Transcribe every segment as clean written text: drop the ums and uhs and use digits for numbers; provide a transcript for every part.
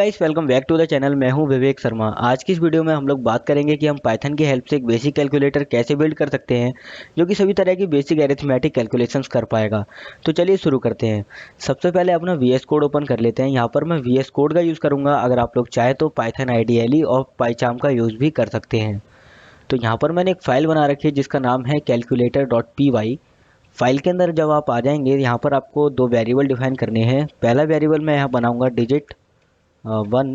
Guys, welcome back to the channel. मैं हूं विवेक शर्मा। आज की इस वीडियो में हम लोग बात करेंगे कि हम पाइथन की हेल्प से एक बेसिक कैलकुलेटर कैसे बिल्ड कर सकते हैं जो कि सभी तरह की बेसिक अरिथमेटिक कैलकुलेशंस कर पाएगा। तो चलिए शुरू करते हैं। सबसे पहले अपना वीएस कोड ओपन कर लेते हैं। यहाँ पर मैं वीएस कोड का यूज़ करूँगा। अगर आप लोग चाहे तो पाइथन आईडीएलई और पाइचार्म का यूज़ भी कर सकते हैं। तो यहाँ पर मैंने एक फ़ाइल बना रखी है जिसका नाम है calculator.py। फाइल के अंदर जब आप आ जाएंगे, यहाँ पर आपको दो वेरिएबल डिफाइन करने हैं। पहला वेरिएबल मैं यहाँ बनाऊँगा डिजिट 1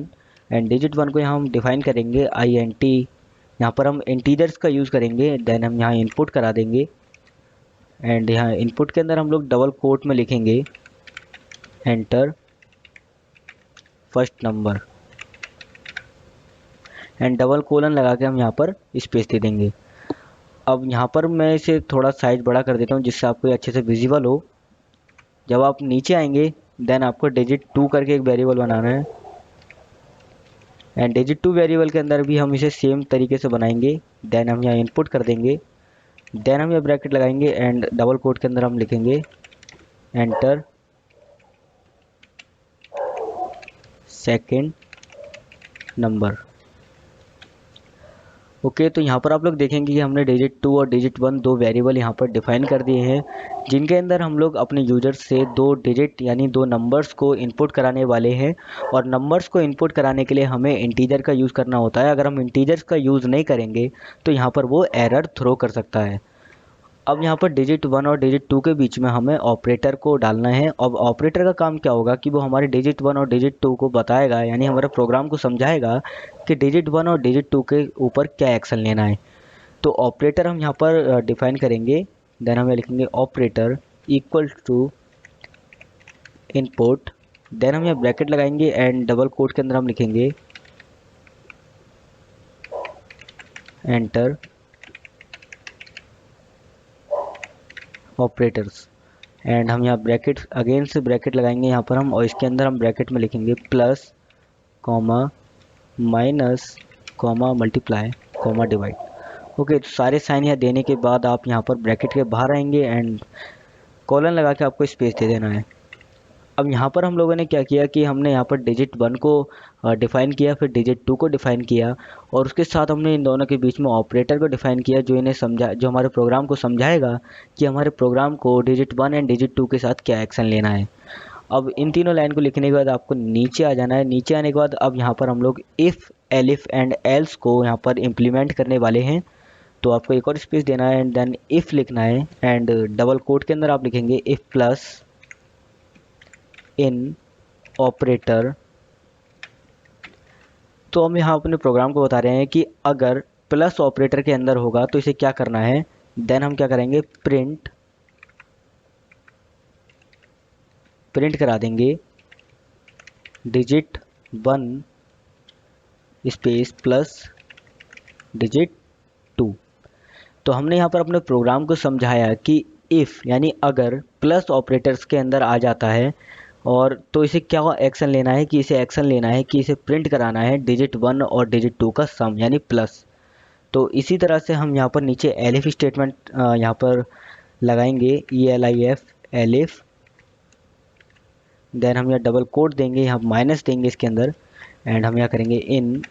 एंड डिजिट 1 को यहाँ हम डिफाइन करेंगे INT। यहाँ पर हम इंटीजर्स का यूज़ करेंगे। देन हम यहाँ इनपुट करा देंगे एंड यहाँ इनपुट के अंदर हम लोग डबल कोट में लिखेंगे enter first number and double colon लगा के हम यहाँ पर स्पेस दे देंगे। अब यहाँ पर मैं इसे थोड़ा साइज बड़ा कर देता हूँ जिससे आपको ये अच्छे से विजिबल हो। जब आप नीचे आएंगे देन आपको डिजिट 2 करके एक वेरिएबल बनाना है एंड डिजिट 2 वेरिएबल के अंदर भी हम इसे सेम तरीके से बनाएंगे। देन हम यहाँ इनपुट कर देंगे। देन हम यहाँ ब्रैकेट लगाएंगे एंड डबल कोट के अंदर हम लिखेंगे एंटर सेकेंड नंबर। ओके, तो यहाँ पर आप लोग देखेंगे कि हमने डिजिट 2 और डिजिट 1 दो वेरिएबल यहाँ पर डिफाइन कर दिए हैं जिनके अंदर हम लोग अपने यूजर से दो डिजिट यानी दो नंबर्स को इनपुट कराने वाले हैं। और नंबर्स को इनपुट कराने के लिए हमें इंटीजर का यूज़ करना होता है। अगर हम इंटीजर्स का यूज़ नहीं करेंगे तो यहाँ पर वो एरर थ्रो कर सकता है। अब यहाँ पर डिजिट 1 और डिजिट 2 के बीच में हमें ऑपरेटर को डालना है। अब ऑपरेटर का काम क्या होगा कि वो हमारे डिजिट 1 और डिजिट 2 को बताएगा, यानी हमारे प्रोग्राम को समझाएगा कि डिजिट 1 और डिजिट 2 के ऊपर क्या एक्शन लेना है। तो ऑपरेटर हम यहाँ पर डिफाइन करेंगे। देन हमें लिखेंगे operator equal to input. Then हम यहाँ ब्रैकेट लगाएंगे एंड डबल कोट के अंदर हम लिखेंगे एंटर ऑपरेटर्स एंड हम यहाँ ब्रैकेट अगेन से ब्रैकेट लगाएंगे यहाँ पर हम, और इसके अंदर हम ब्रैकेट में लिखेंगे plus comma minus comma multiply comma divide. Okay, तो सारे साइन यहाँ देने के बाद आप यहाँ पर ब्रैकेट के बाहर आएंगे एंड कॉलन लगा के आपको स्पेस दे देना है। अब यहाँ पर हम लोगों ने क्या किया कि हमने यहाँ पर डिजिट 1 को डिफ़ाइन किया, फिर डिजिट 2 को डिफ़ाइन किया और उसके साथ हमने इन दोनों के बीच में ऑपरेटर को डिफ़ाइन किया जो हमारे प्रोग्राम को समझाएगा कि हमारे प्रोग्राम को डिजिट 1 एंड डिजिट 2 के साथ क्या एक्शन लेना है। अब इन तीनों लाइन को लिखने के बाद आपको नीचे आ जाना है। नीचे आने के बाद अब यहाँ पर हम लोग इफ़ एलिफ एंड एल्स को यहाँ पर इम्प्लीमेंट करने वाले हैं। तो आपको एक और स्पेस देना है एंड देन इफ़ लिखना है एंड डबल कोट के अंदर आप लिखेंगे इफ़ प्लस इन ऑपरेटर। तो हम यहाँ अपने प्रोग्राम को बता रहे हैं कि अगर प्लस ऑपरेटर के अंदर होगा तो इसे क्या करना है। देन हम क्या करेंगे प्रिंट करा देंगे डिजिट 1 स्पेस प्लस डिजिट 2। तो हमने यहाँ पर अपने प्रोग्राम को समझाया कि इफ़ यानी अगर प्लस ऑपरेटर्स के अंदर आ जाता है और तो इसे क्या एक्शन लेना है कि इसे प्रिंट कराना है डिजिट 1 और डिजिट 2 का सम यानी प्लस। तो इसी तरह से हम यहाँ पर नीचे एलिफ स्टेटमेंट यहाँ पर लगाएंगे ELIF एलिफ। देन हम यहाँ डबल कोट देंगे, यहाँ माइनस देंगे इसके अंदर एंड हम यहाँ करेंगे इन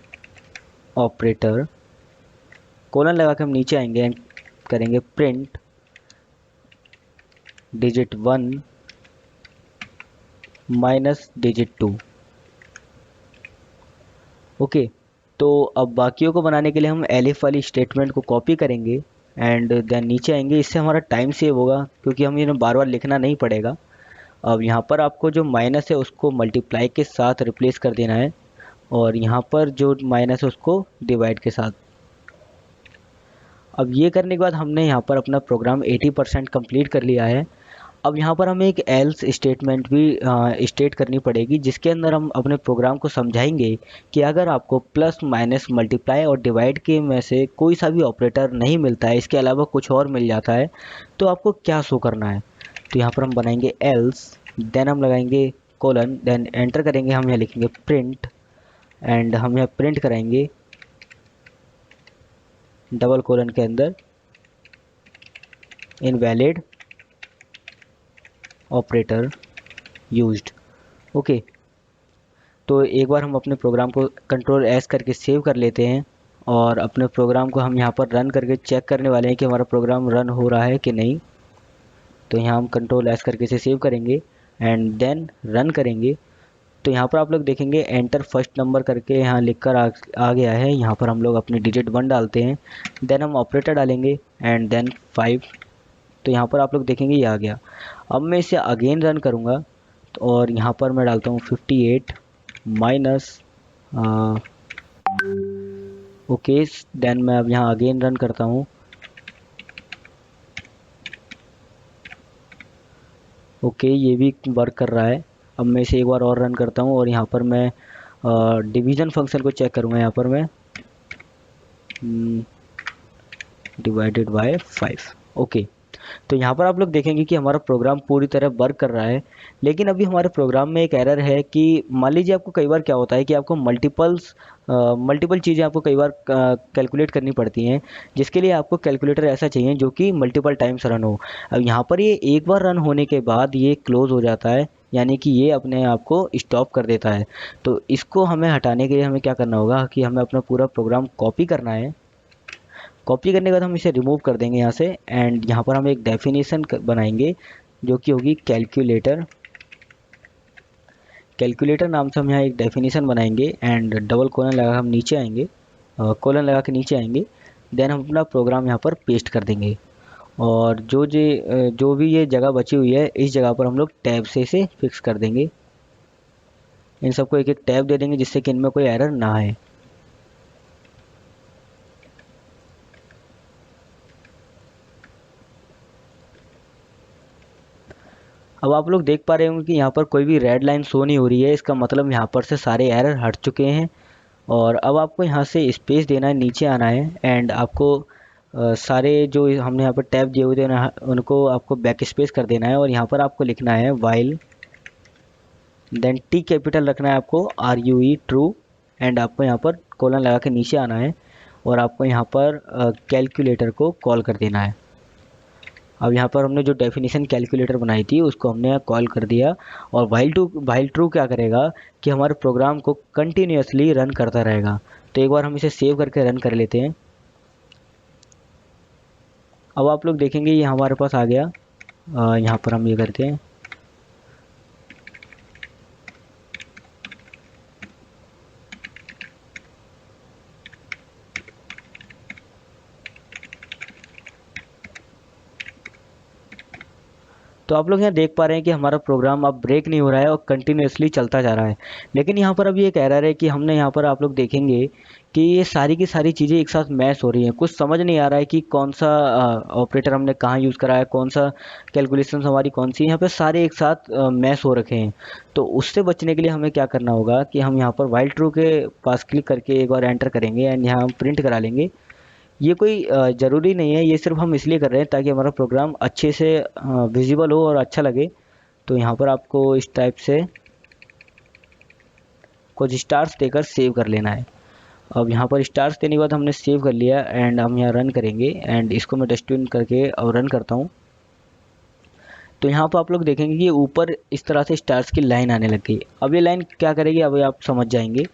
ऑपरेटर कोलन लगा के हम नीचे आएंगे एंड करेंगे print digit 1 minus digit 2। Okay, तो अब बाकियों को बनाने के लिए हम एलिफ वाली स्टेटमेंट को कॉपी करेंगे एंड देन नीचे आएंगे। इससे हमारा टाइम सेव होगा क्योंकि हम इन्हें बार बार लिखना नहीं पड़ेगा। अब यहाँ पर आपको जो माइनस है उसको मल्टीप्लाई के साथ रिप्लेस कर देना है और यहाँ पर जो माइनस है उसको डिवाइड के साथ। अब ये करने के बाद हमने यहाँ पर अपना प्रोग्राम 80% कंप्लीट कर लिया है। अब यहाँ पर हमें एक एल्स स्टेटमेंट भी स्टेट करनी पड़ेगी जिसके अंदर हम अपने प्रोग्राम को समझाएंगे कि अगर आपको प्लस माइनस मल्टीप्लाई और डिवाइड के में से कोई सा भी ऑपरेटर नहीं मिलता है, इसके अलावा कुछ और मिल जाता है, तो आपको क्या शो करना है। तो यहाँ पर हम बनाएंगे एल्स, देन हम लगाएंगे कोलन, देन एंटर करेंगे। हम यहाँ लिखेंगे प्रिंट एंड हम यहाँ प्रिंट कराएंगे डबल कोलन के अंदर इनवैलिड ऑपरेटर यूज्ड। ओके, तो एक बार हम अपने प्रोग्राम को कंट्रोल एस करके सेव कर लेते हैं और अपने प्रोग्राम को हम यहाँ पर रन करके चेक करने वाले हैं कि हमारा प्रोग्राम रन हो रहा है कि नहीं। तो यहाँ हम कंट्रोल एस करके इसे सेव करेंगे एंड देन रन करेंगे। तो यहाँ पर आप लोग देखेंगे एंटर फर्स्ट नंबर करके यहाँ लिखकर आ गया है। यहाँ पर हम लोग अपनी डिजिट 1 डालते हैं, देन हम ऑपरेटर डालेंगे एंड देन 5। तो यहाँ पर आप लोग देखेंगे ये आ गया। अब मैं इसे अगेन रन करूँगा और यहाँ पर मैं डालता हूँ 58 माइनस ओके। देन मैं अब यहाँ अगेन रन करता हूँ। ओके ये भी वर्क कर रहा है। अब मैं इसे एक बार और रन करता हूँ और यहाँ पर मैं डिवीज़न फंक्शन को चेक करूँगा। यहाँ पर मैं डिवाइडेड बाय 5। ओके, तो यहाँ पर आप लोग देखेंगे कि हमारा प्रोग्राम पूरी तरह वर्क कर रहा है। लेकिन अभी हमारे प्रोग्राम में एक एरर है कि मान लीजिए आपको कई बार क्या होता है कि आपको मल्टीपल चीज़ें आपको कई बार कैलकुलेट करनी पड़ती हैं, जिसके लिए आपको कैलकुलेटर ऐसा चाहिए जो कि मल्टीपल टाइम्स रन हो। अब यहाँ पर ये एक बार रन होने के बाद ये क्लोज़ हो जाता है, यानी कि ये अपने आप को स्टॉप कर देता है। तो इसको हमें हटाने के लिए हमें क्या करना होगा कि हमें अपना पूरा प्रोग्राम कॉपी करना है। कॉपी करने के बाद हम इसे रिमूव कर देंगे यहाँ से एंड यहाँ पर हम एक डेफिनेशन बनाएंगे जो कि होगी कैलकुलेटर। कैलकुलेटर नाम से हम यहाँ एक डेफिनेशन बनाएंगे एंड डबल कोलन लगा हम नीचे आएंगे, कोलन लगा के नीचे आएंगे। देन हम अपना प्रोग्राम यहाँ पर पेस्ट कर देंगे और जो भी ये जगह बची हुई है इस जगह पर हम लोग टैब से इसे फिक्स कर देंगे। इन सबको एक एक टैब दे देंगे जिससे कि इनमें कोई एरर ना आए। अब आप लोग देख पा रहे होंगे कि यहाँ पर कोई भी रेड लाइन शो नहीं हो रही है। इसका मतलब यहाँ पर से सारे एरर हट चुके हैं। और अब आपको यहाँ से स्पेस देना है, नीचे आना है एंड आपको सारे जो हमने यहाँ पर टैब दिए हुए थे उनको आपको बैक स्पेस कर देना है और यहाँ पर आपको लिखना है वाइल, देन टी कैपिटल रखना है आपको, RUE ट्रू, एंड आपको यहाँ पर कोलन लगा के नीचे आना है और आपको यहाँ पर कैलकुलेटर को कॉल कर देना है। अब यहाँ पर हमने जो डेफिनेशन कैलकुलेटर बनाई थी उसको हमने कॉल कर दिया और वाइल ट्रू क्या करेगा कि हमारे प्रोग्राम को कंटिन्यूसली रन करता रहेगा। तो एक बार हम इसे सेव करके रन कर लेते हैं। अब आप लोग देखेंगे ये हमारे पास आ गया। यहाँ पर हम ये करते हैं, तो आप लोग यहाँ देख पा रहे हैं कि हमारा प्रोग्राम अब ब्रेक नहीं हो रहा है और कंटिन्यूसली चलता जा रहा है। लेकिन यहाँ पर अभी एक एरर है कि हमने यहाँ पर आप लोग देखेंगे कि ये सारी की सारी चीज़ें एक साथ मैश हो रही हैं। कुछ समझ नहीं आ रहा है कि कौन सा ऑपरेटर हमने कहाँ यूज़ करा है, कौन सा कैलकुलेशन हमारी कौन सी। यहाँ पर सारे एक साथ मैश हो रखे हैं। तो उससे बचने के लिए हमें क्या करना होगा कि हम यहाँ पर वाइल ट्रू के पास क्लिक करके एक बार एंटर करेंगे एंड यहाँ हम प्रिंट करा लेंगे। ये कोई ज़रूरी नहीं है, ये सिर्फ हम इसलिए कर रहे हैं ताकि हमारा प्रोग्राम अच्छे से विजिबल हो और अच्छा लगे। तो यहाँ पर आपको इस टाइप से कुछ स्टार्स देकर सेव कर लेना है। अब यहाँ पर स्टार्स देने के बाद हमने सेव कर लिया एंड हम यहाँ रन करेंगे एंड इसको मैं डस्टबिन करके अब रन करता हूँ। तो यहाँ पर आप लोग देखेंगे कि ऊपर इस तरह से स्टार्स की लाइन आने लग गई। अब ये लाइन क्या करेगी अब आप समझ जाएंगे।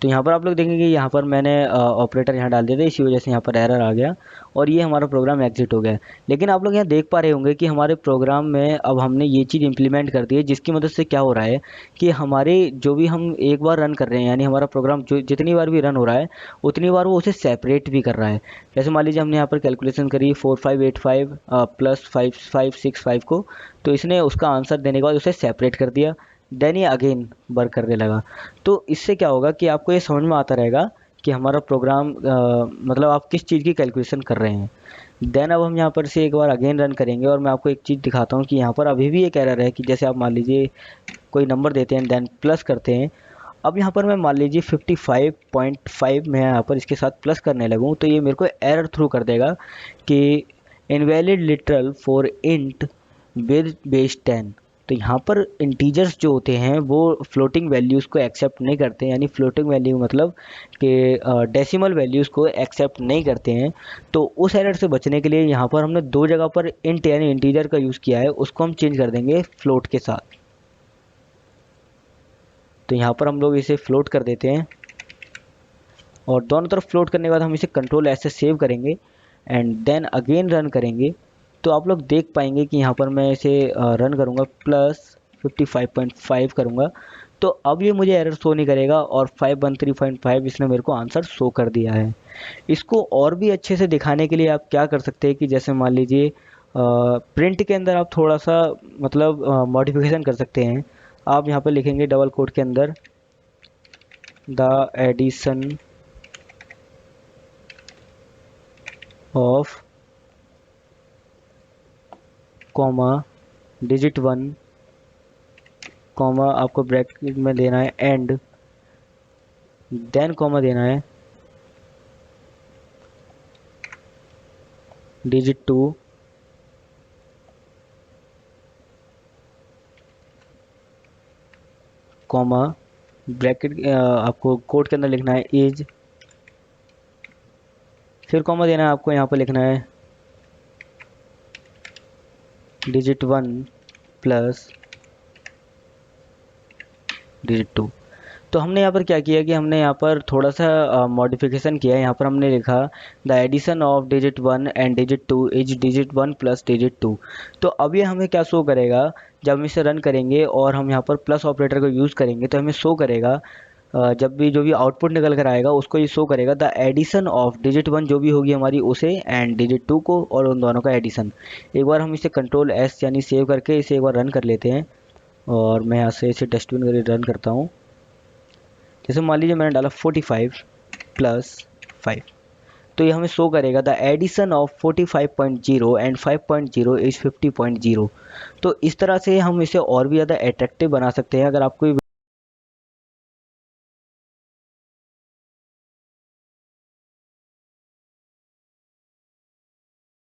तो यहाँ पर आप लोग देखेंगे यहाँ पर मैंने ऑपरेटर यहाँ डाल दिया था, इसी वजह से यहाँ पर एरर आ गया और ये हमारा प्रोग्राम एग्जिट हो गया। लेकिन आप लोग यहाँ देख पा रहे होंगे कि हमारे प्रोग्राम में अब हमने ये चीज़ इंप्लीमेंट कर दी है, जिसकी मदद से क्या हो रहा है कि हमारे जो भी हम एक बार रन कर रहे हैं, यानी हमारा प्रोग्राम जो जितनी बार भी रन हो रहा है उतनी बार वो उसे सेपरेट भी कर रहा है। जैसे मान लीजिए हमने यहाँ पर कैलकुलेशन करी 4585 प्लस 5565 को, तो इसने उसका आंसर देने के बाद उसे सेपरेट कर दिया, देन ये अगेन वर्क करने लगा। तो इससे क्या होगा कि आपको ये समझ में आता रहेगा कि हमारा प्रोग्राम मतलब आप किस चीज़ की कैलकुलेशन कर रहे हैं। देन अब हम यहाँ पर से एक बार अगेन रन करेंगे और मैं आपको एक चीज़ दिखाता हूँ कि यहाँ पर अभी भी एक एरर है कि जैसे आप मान लीजिए कोई नंबर देते हैं देन प्लस करते हैं। अब यहाँ पर मैं मान लीजिए 55.5 मैं यहाँ पर इसके साथ प्लस करने लगूँ तो ये मेरे को एरर थ्रू कर देगा कि invalid literal for int with base 10। तो यहाँ पर इंटीजर्स जो होते हैं वो फ्लोटिंग वैल्यूज़ को एक्सेप्ट नहीं करते हैं, यानी फ्लोटिंग वैल्यू मतलब कि डेसिमल वैल्यूज़ को एक्सेप्ट नहीं करते हैं। तो उस एरर से बचने के लिए यहाँ पर हमने दो जगह पर इंट यानी इंटीजर का यूज़ किया है, उसको हम चेंज कर देंगे फ्लोट के साथ। तो यहाँ पर हम लोग इसे फ्लोट कर देते हैं और दोनों तरफ फ्लोट करने के बाद हम इसे कंट्रोल एस से सेव करेंगे एंड देन अगेन रन करेंगे। तो आप लोग देख पाएंगे कि यहाँ पर मैं इसे रन करूँगा प्लस 55.5 करूँगा तो अब ये मुझे एरर शो नहीं करेगा और 513.5 इसने मेरे को आंसर शो कर दिया है। इसको और भी अच्छे से दिखाने के लिए आप क्या कर सकते हैं कि जैसे मान लीजिए प्रिंट के अंदर आप थोड़ा सा मतलब मॉडिफिकेशन कर सकते हैं। आप यहाँ पर लिखेंगे डबल कोट के अंदर the addition of comma digit 1 comma आपको ब्रैकेट में देना है एंड देन कॉमा देना है डिजिट 2 कॉमा ब्रैकेट आपको कोड के अंदर लिखना है एज, फिर कॉमा देना है आपको यहाँ पर लिखना है डिजिट 1 प्लस डिजिट 2। तो हमने यहाँ पर क्या किया कि हमने यहाँ पर थोड़ा सा मॉडिफिकेशन किया है। यहाँ पर हमने लिखा the addition of digit 1 and digit 2 is digit 1 plus digit 2। तो अब ये हमें क्या शो करेगा, जब हम इसे रन करेंगे और हम यहाँ पर प्लस ऑपरेटर को यूज़ करेंगे तो हमें शो करेगा जब भी जो भी आउटपुट निकल कर आएगा उसको ये शो करेगा द एडिशन ऑफ डिजिट 1 जो भी होगी हमारी उसे एंड डिजिट 2 को और उन दोनों का एडिशन। एक बार हम इसे कंट्रोल एस यानी सेव करके इसे एक बार रन कर लेते हैं और मैं यहाँ से इसे डस्टबिन करके रन करता हूँ। जैसे मान लीजिए मैंने डाला 45 प्लस 5 तो ये हमें शो करेगा the addition of 45.0 and 5.0 is 50.0। तो इस तरह से हम इसे और भी ज़्यादा अट्रैक्टिव बना सकते हैं। अगर आपको ये